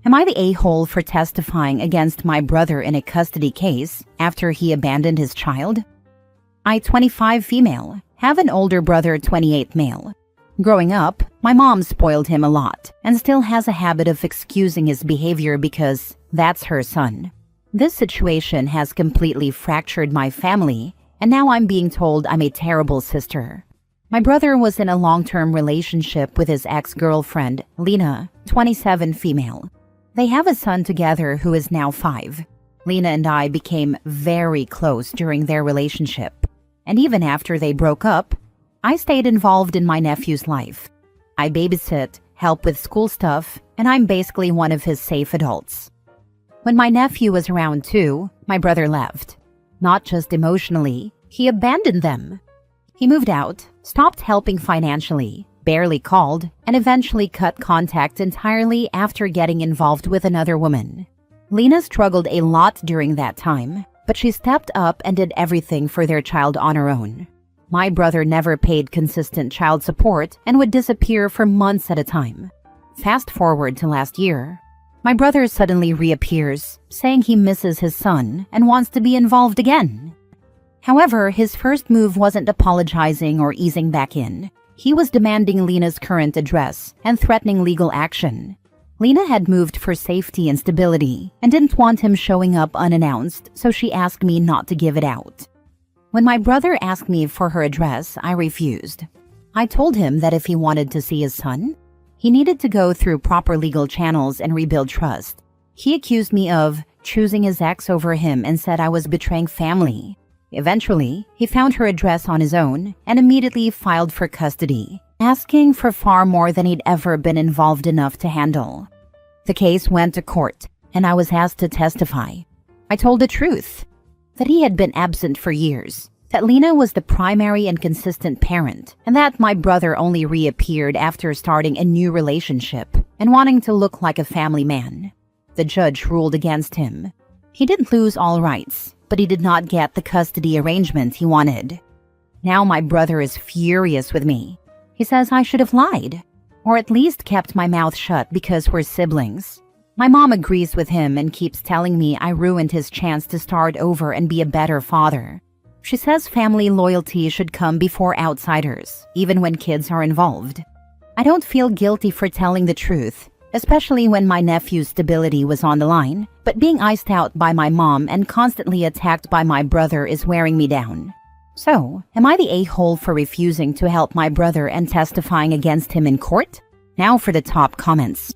Am I the a-hole for testifying against my brother in a custody case after he abandoned his child? I, 25 female, have an older brother, 28 male. Growing up, my mom spoiled him a lot and still has a habit of excusing his behavior because that's her son. This situation has completely fractured my family, and now I'm being told I'm a terrible sister. My brother was in a long-term relationship with his ex-girlfriend, Lena, 27 female. They have a son together who is now 5. Lena and I became very close during their relationship, and even after they broke up, I stayed involved in my nephew's life. I babysit, help with school stuff, and I'm basically one of his safe adults. When my nephew was around 2, my brother left. Not just emotionally, he abandoned them. He moved out, stopped helping financially, barely called, and eventually cut contact entirely after getting involved with another woman. Lena struggled a lot during that time, but she stepped up and did everything for their child on her own. My brother never paid consistent child support and would disappear for months at a time. Fast forward to last year. My brother suddenly reappears, saying he misses his son and wants to be involved again. However, his first move wasn't apologizing or easing back in. He was demanding Lena's current address and threatening legal action. Lena had moved for safety and stability and didn't want him showing up unannounced, so she asked me not to give it out. When my brother asked me for her address, I refused. I told him that if he wanted to see his son, he needed to go through proper legal channels and rebuild trust. He accused me of choosing his ex over him and said I was betraying family. Eventually, he found her address on his own and immediately filed for custody, asking for far more than he'd ever been involved enough to handle. The case went to court, and I was asked to testify. I told the truth, that he had been absent for years, that Lena was the primary and consistent parent, and that my brother only reappeared after starting a new relationship and wanting to look like a family man. The judge ruled against him. He didn't lose all rights, but he did not get the custody arrangement he wanted. Now my brother is furious with me. He says I should have lied, or at least kept my mouth shut because we're siblings. My mom agrees with him and keeps telling me I ruined his chance to start over and be a better father. She says family loyalty should come before outsiders, even when kids are involved. I don't feel guilty for telling the truth, especially when my nephew's stability was on the line, but being iced out by my mom and constantly attacked by my brother is wearing me down. So, am I the a-hole for refusing to help my brother and testifying against him in court? Now for the top comments.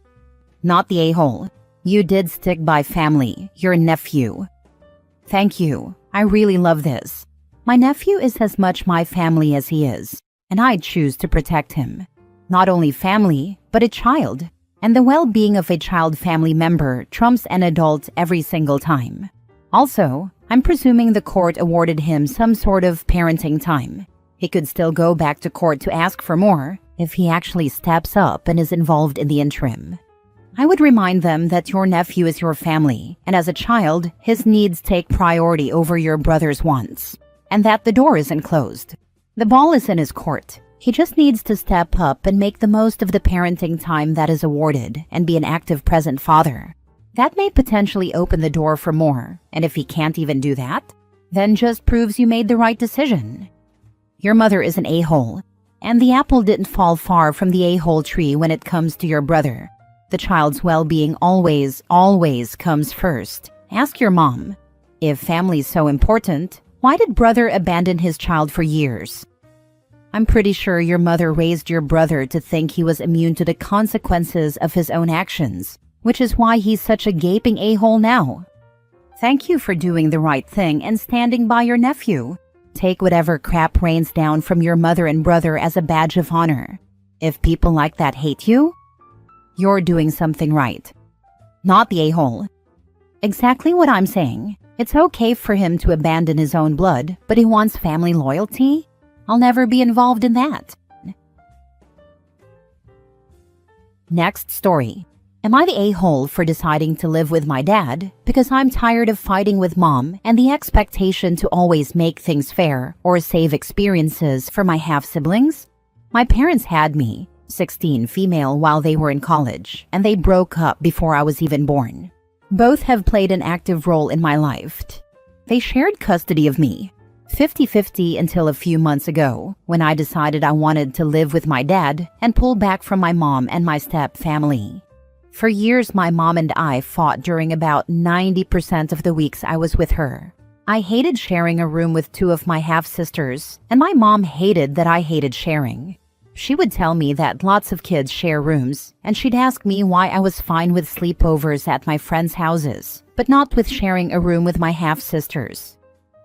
Not the a-hole. You did stick by family, your nephew. Thank you. I really love this. My nephew is as much my family as he is, and I choose to protect him. Not only family, but a child. And the well-being of a child family member trumps an adult every single time. Also, I'm presuming the court awarded him some sort of parenting time. He could still go back to court to ask for more if he actually steps up and is involved in the interim. I would remind them that your nephew is your family, and as a child, his needs take priority over your brother's wants, and that the door isn't closed. The ball is in his court. He just needs to step up and make the most of the parenting time that is awarded and be an active present father. That may potentially open the door for more, and if he can't even do that, then just proves you made the right decision. Your mother is an a-hole, and the apple didn't fall far from the a-hole tree when it comes to your brother. The child's well-being always comes first. Ask your mom. If family's so important, why did brother abandon his child for years? I'm pretty sure your mother raised your brother to think he was immune to the consequences of his own actions, which is why he's such a gaping a-hole now. Thank you for doing the right thing and standing by your nephew. Take whatever crap rains down from your mother and brother as a badge of honor. If people like that hate you, you're doing something right. Not the a-hole. Exactly what I'm saying. It's okay for him to abandon his own blood, but he wants family loyalty? I'll never be involved in that. Next story. Am I the a-hole for deciding to live with my dad because I'm tired of fighting with mom and the expectation to always make things fair or save experiences for my half-siblings? My parents had me, 16 female while they were in college, and they broke up before I was even born. Both have played an active role in my life. They shared custody of me, 50-50 until a few months ago, when I decided I wanted to live with my dad and pull back from my mom and my step family. For years, my mom and I fought during about 90% of the weeks I was with her. I hated sharing a room with two of my half-sisters, and my mom hated that I hated sharing. She would tell me that lots of kids share rooms, and she'd ask me why I was fine with sleepovers at my friends' houses, but not with sharing a room with my half-sisters.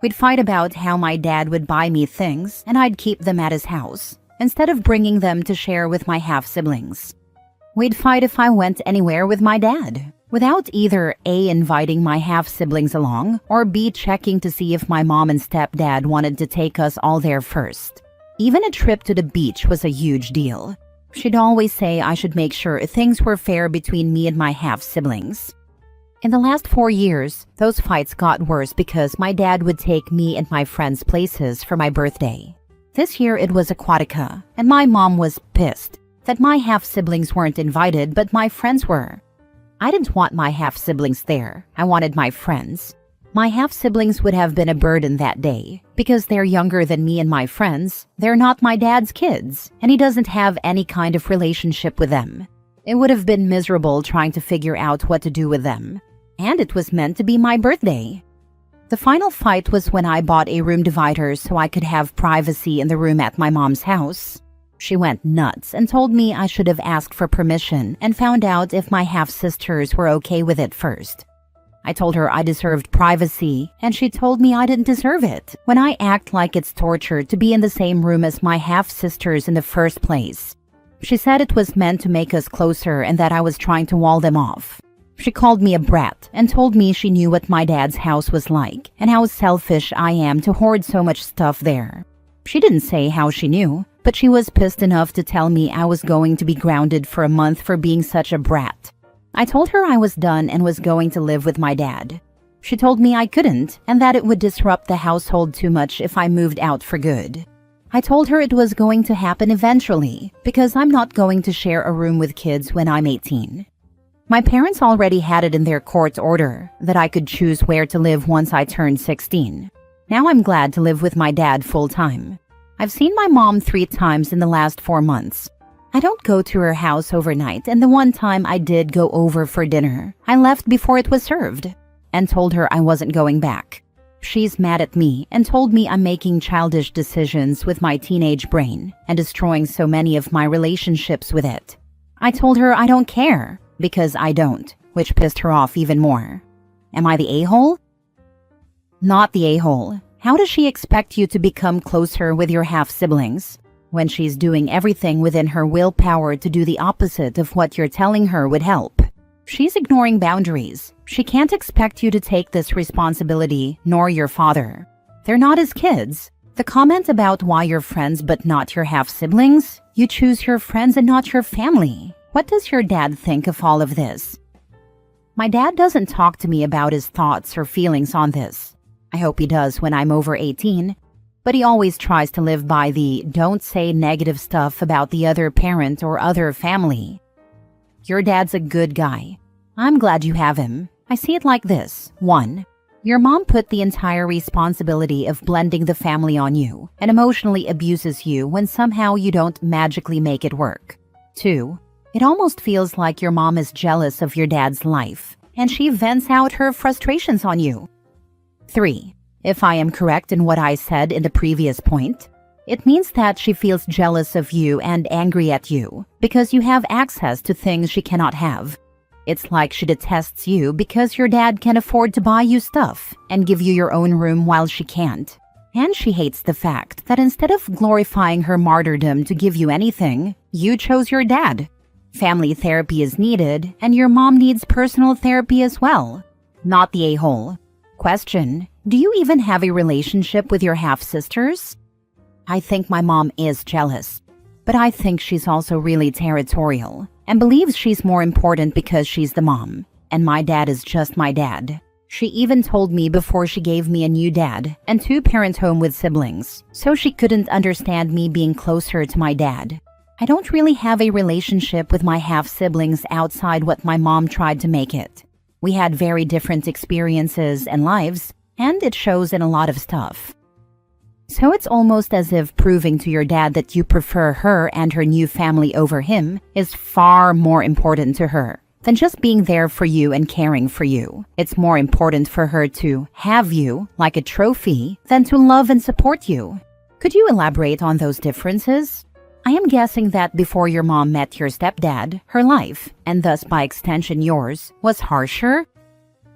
We'd fight about how my dad would buy me things and I'd keep them at his house, instead of bringing them to share with my half-siblings. We'd fight if I went anywhere with my dad, without either A, inviting my half-siblings along, or B, checking to see if my mom and stepdad wanted to take us all there first. Even a trip to the beach was a huge deal. She'd always say I should make sure things were fair between me and my half-siblings. In the last 4 years, those fights got worse because my dad would take me and my friends places for my birthday. This year it was Aquatica, and my mom was pissed that my half-siblings weren't invited but my friends were. I didn't want my half-siblings there. I wanted my friends. My half-siblings would have been a burden that day. Because they're younger than me and my friends, they're not my dad's kids, and he doesn't have any kind of relationship with them. It would have been miserable trying to figure out what to do with them. And it was meant to be my birthday. The final fight was when I bought a room divider so I could have privacy in the room at my mom's house. She went nuts and told me I should have asked for permission and found out if my half-sisters were okay with it first. I told her I deserved privacy, and she told me I didn't deserve it when I act like it's torture to be in the same room as my half-sisters in the first place. She said it was meant to make us closer and that I was trying to wall them off. She called me a brat and told me she knew what my dad's house was like and how selfish I am to hoard so much stuff there. She didn't say how she knew, but she was pissed enough to tell me I was going to be grounded for a month for being such a brat. I told her I was done and was going to live with my dad. She told me I couldn't and that it would disrupt the household too much if I moved out for good. I told her it was going to happen eventually because I'm not going to share a room with kids when I'm 18. My parents already had it in their court order that I could choose where to live once I turned 16. Now I'm glad to live with my dad full-time. I've seen my mom 3 times in the last 4 months. I don't go to her house overnight, and the one time I did go over for dinner, I left before it was served and told her I wasn't going back. She's mad at me and told me I'm making childish decisions with my teenage brain and destroying so many of my relationships with it. I told her I don't care, because I don't, which pissed her off even more. Am I the a-hole? Not the a-hole. How does she expect you to become closer with your half-siblings when she's doing everything within her willpower to do the opposite of what you're telling her would help? She's ignoring boundaries. She can't expect you to take this responsibility, nor your father. They're not his kids. The comment about why you're friends but not your half-siblings? You choose your friends and not your family. What does your dad think of all of this? My dad doesn't talk to me about his thoughts or feelings on this. I hope he does when I'm over 18. But he always tries to live by the don't say negative stuff about the other parent or other family. Your dad's a good guy. I'm glad you have him. I see it like this. 1. Your mom put the entire responsibility of blending the family on you and emotionally abuses you when somehow you don't magically make it work. 2. It almost feels like your mom is jealous of your dad's life and she vents out her frustrations on you. 3. If I am correct in what I said in the previous point, it means that she feels jealous of you and angry at you because you have access to things she cannot have. It's like she detests you because your dad can afford to buy you stuff and give you your own room while she can't. And she hates the fact that instead of glorifying her martyrdom to give you anything, you chose your dad. Family therapy is needed, and your mom needs personal therapy as well. Not the a-hole. Question: do you even have a relationship with your half-sisters? I think my mom is jealous, but I think she's also really territorial and believes she's more important because she's the mom, and my dad is just my dad. She even told me before she gave me a new dad and 2-parent home with siblings, so she couldn't understand me being closer to my dad. I don't really have a relationship with my half-siblings outside what my mom tried to make it. We had very different experiences and lives, and it shows in a lot of stuff. So it's almost as if proving to your dad that you prefer her and her new family over him is far more important to her than just being there for you and caring for you. It's more important for her to have you like a trophy than to love and support you. Could you elaborate on those differences? I am guessing that before your mom met your stepdad, her life, and thus by extension yours, was harsher.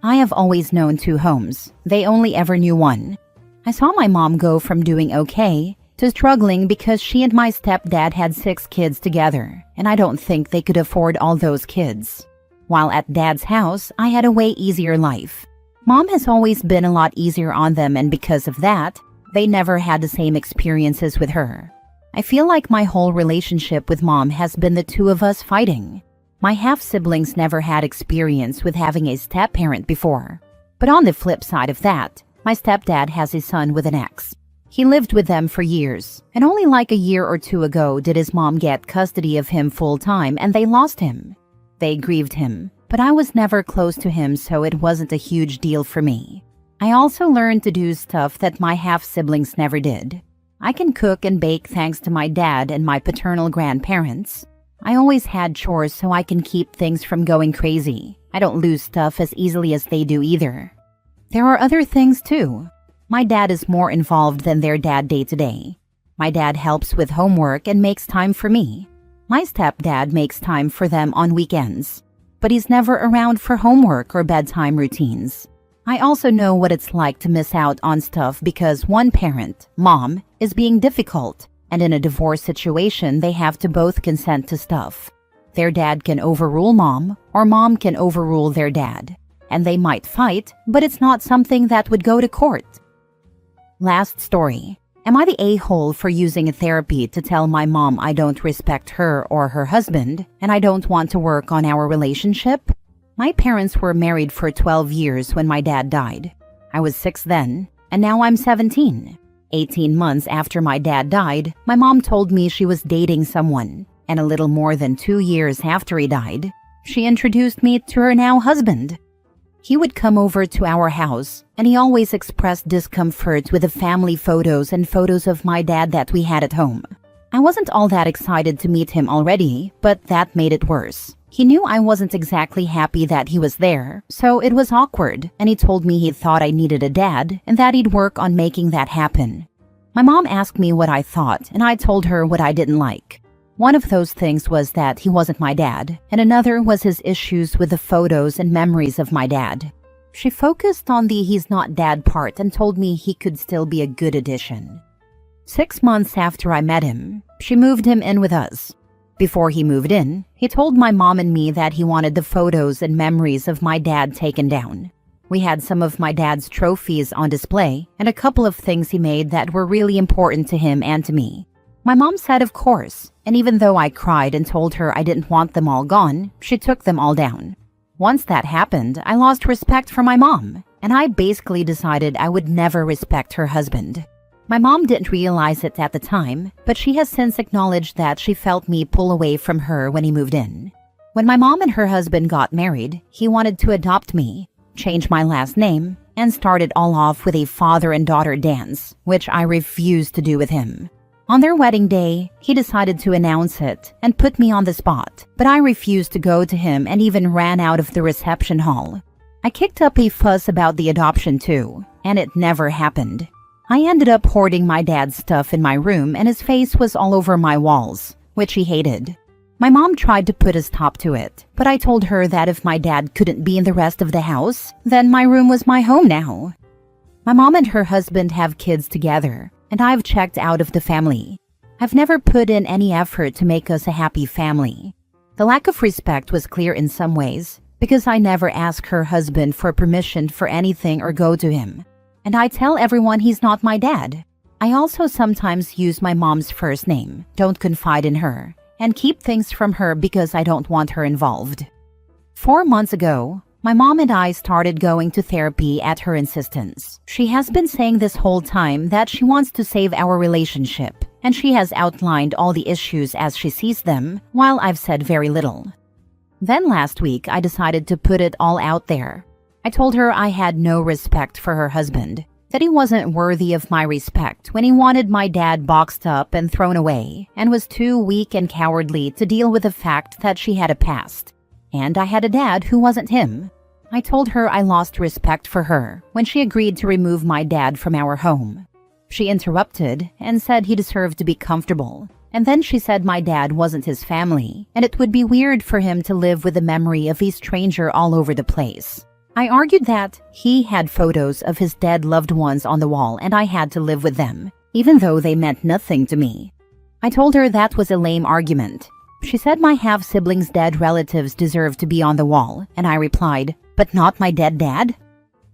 I have always known two homes. They only ever knew one. I saw my mom go from doing okay to struggling because she and my stepdad had 6 kids together, and I don't think they could afford all those kids. While at Dad's house, I had a way easier life. Mom has always been a lot easier on them, and because of that, they never had the same experiences with her. I feel like my whole relationship with Mom has been the two of us fighting. My half-siblings never had experience with having a step-parent before. But on the flip side of that, my stepdad has a son with an ex. He lived with them for years, and only like a year or 2 ago did his mom get custody of him full-time and they lost him. They grieved him, but I was never close to him, so it wasn't a huge deal for me. I also learned to do stuff that my half-siblings never did. I can cook and bake thanks to my dad and my paternal grandparents. I always had chores so I can keep things from going crazy. I don't lose stuff as easily as they do either. There are other things too. My dad is more involved than their dad day to day. My dad helps with homework and makes time for me. My stepdad makes time for them on weekends, but he's never around for homework or bedtime routines. I also know what it's like to miss out on stuff because one parent, Mom, is being difficult, and in a divorce situation, they have to both consent to stuff. Their dad can overrule Mom, or Mom can overrule their dad. And they might fight, but it's not something that would go to court. Last story. Am I the a-hole for using a therapy to tell my mom I don't respect her or her husband, and I don't want to work on our relationship? My parents were married for 12 years when my dad died. I was 6 then, and now I'm 17. 18 months after my dad died, my mom told me she was dating someone, and a little more than 2 years after he died, she introduced me to her now husband. He would come over to our house, and he always expressed discomfort with the family photos and photos of my dad that we had at home. I wasn't all that excited to meet him already, but that made it worse. He knew I wasn't exactly happy that he was there, so it was awkward, and he told me he thought I needed a dad and that he'd work on making that happen. My mom asked me what I thought, and I told her what I didn't like. One of those things was that he wasn't my dad, and another was his issues with the photos and memories of my dad. She focused on the he's not dad part and told me he could still be a good addition. 6 months after I met him, she moved him in with us. Before he moved in, he told my mom and me that he wanted the photos and memories of my dad taken down. We had some of my dad's trophies on display and a couple of things he made that were really important to him and to me. My mom said of course, and even though I cried and told her I didn't want them all gone, she took them all down. Once that happened, I lost respect for my mom, and I basically decided I would never respect her husband. My mom didn't realize it at the time, but she has since acknowledged that she felt me pull away from her when he moved in. When my mom and her husband got married, he wanted to adopt me, change my last name, and start it all off with a father and daughter dance, which I refused to do with him. On their wedding day, he decided to announce it and put me on the spot, but I refused to go to him and even ran out of the reception hall. I kicked up a fuss about the adoption too, and it never happened. I ended up hoarding my dad's stuff in my room and his face was all over my walls, which he hated. My mom tried to put a stop to it, but I told her that if my dad couldn't be in the rest of the house, then my room was my home now. My mom and her husband have kids together, and I've checked out of the family. I've never put in any effort to make us a happy family. The lack of respect was clear in some ways, because I never ask her husband for permission for anything or go to him. And I tell everyone he's not my dad. I also sometimes use my mom's first name, don't confide in her, and keep things from her because I don't want her involved. 4 months ago, my mom and I started going to therapy at her insistence. She has been saying this whole time that she wants to save our relationship and she has outlined all the issues as she sees them, while I've said very little. Then last week, I decided to put it all out there. I told her I had no respect for her husband, that he wasn't worthy of my respect when he wanted my dad boxed up and thrown away, and was too weak and cowardly to deal with the fact that she had a past. And I had a dad who wasn't him. I told her I lost respect for her when she agreed to remove my dad from our home. She interrupted and said he deserved to be comfortable. And then she said my dad wasn't his family, and it would be weird for him to live with the memory of a stranger all over the place. I argued that he had photos of his dead loved ones on the wall and I had to live with them, even though they meant nothing to me. I told her that was a lame argument. She said my half-siblings' dead relatives deserved to be on the wall, and I replied, "But not my dead dad?"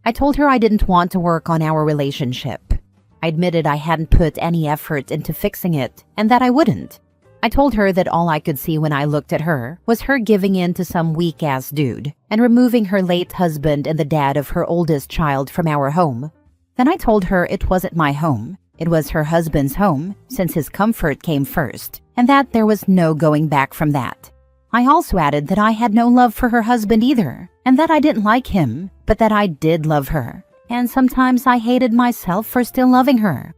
I told her I didn't want to work on our relationship. I admitted I hadn't put any effort into fixing it, and that I wouldn't. I told her that all I could see when I looked at her was her giving in to some weak-ass dude and removing her late husband and the dad of her oldest child from our home. Then I told her it wasn't my home. It was her husband's home, since his comfort came first, and that there was no going back from that. I also added that I had no love for her husband either, and that I didn't like him, but that I did love her, and sometimes I hated myself for still loving her.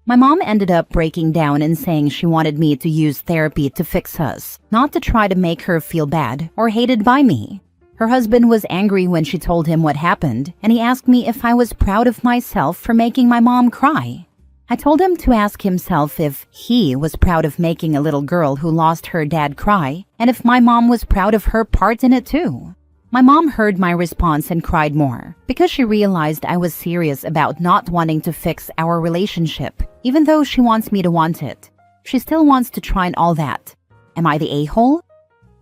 My mom ended up breaking down and saying she wanted me to use therapy to fix us, not to try to make her feel bad or hated by me. Her husband was angry when she told him what happened, and he asked me if I was proud of myself for making my mom cry. I told him to ask himself if he was proud of making a little girl who lost her dad cry, and if my mom was proud of her part in it too. My mom heard my response and cried more, because she realized I was serious about not wanting to fix our relationship, even though she wants me to want it. She still wants to try and all that. Am I the a-hole?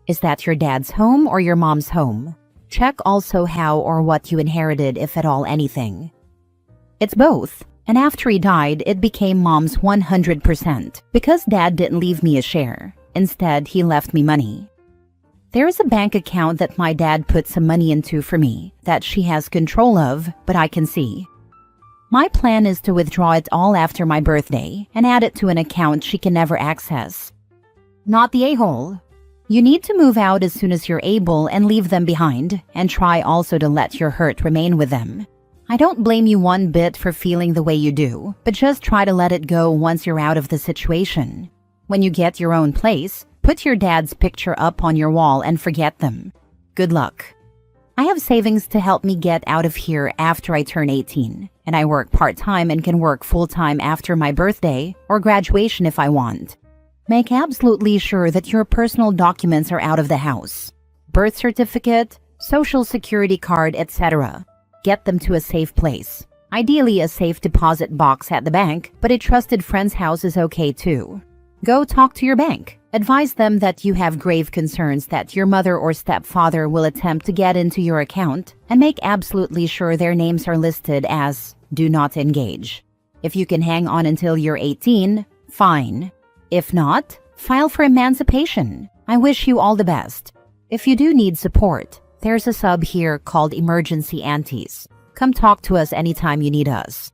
Is that your dad's home or your mom's home? Check also how or what you inherited, if at all anything. It's both. And after he died, it became mom's 100%, because dad didn't leave me a share. Instead, he left me money. There is a bank account that my dad put some money into for me that she has control of, but I can see. My plan is to withdraw it all after my birthday and add it to an account she can never access. Not the a-hole. You need to move out as soon as you're able and leave them behind, and try also to let your hurt remain with them. I don't blame you one bit for feeling the way you do, but just try to let it go once you're out of the situation. When you get your own place, put your dad's picture up on your wall and forget them. Good luck. I have savings to help me get out of here after I turn 18, and I work part-time and can work full-time after my birthday or graduation if I want. Make absolutely sure that your personal documents are out of the house. Birth certificate, social security card, etc. Get them to a safe place. Ideally a safe deposit box at the bank, but a trusted friend's house is okay too. Go talk to your bank. Advise them that you have grave concerns that your mother or stepfather will attempt to get into your account, and make absolutely sure their names are listed as "Do Not Engage." If you can hang on until you're 18, fine. If not, file for emancipation. I wish you all the best. If you do need support, there's a sub here called Emergency Aunties. Come talk to us anytime you need us.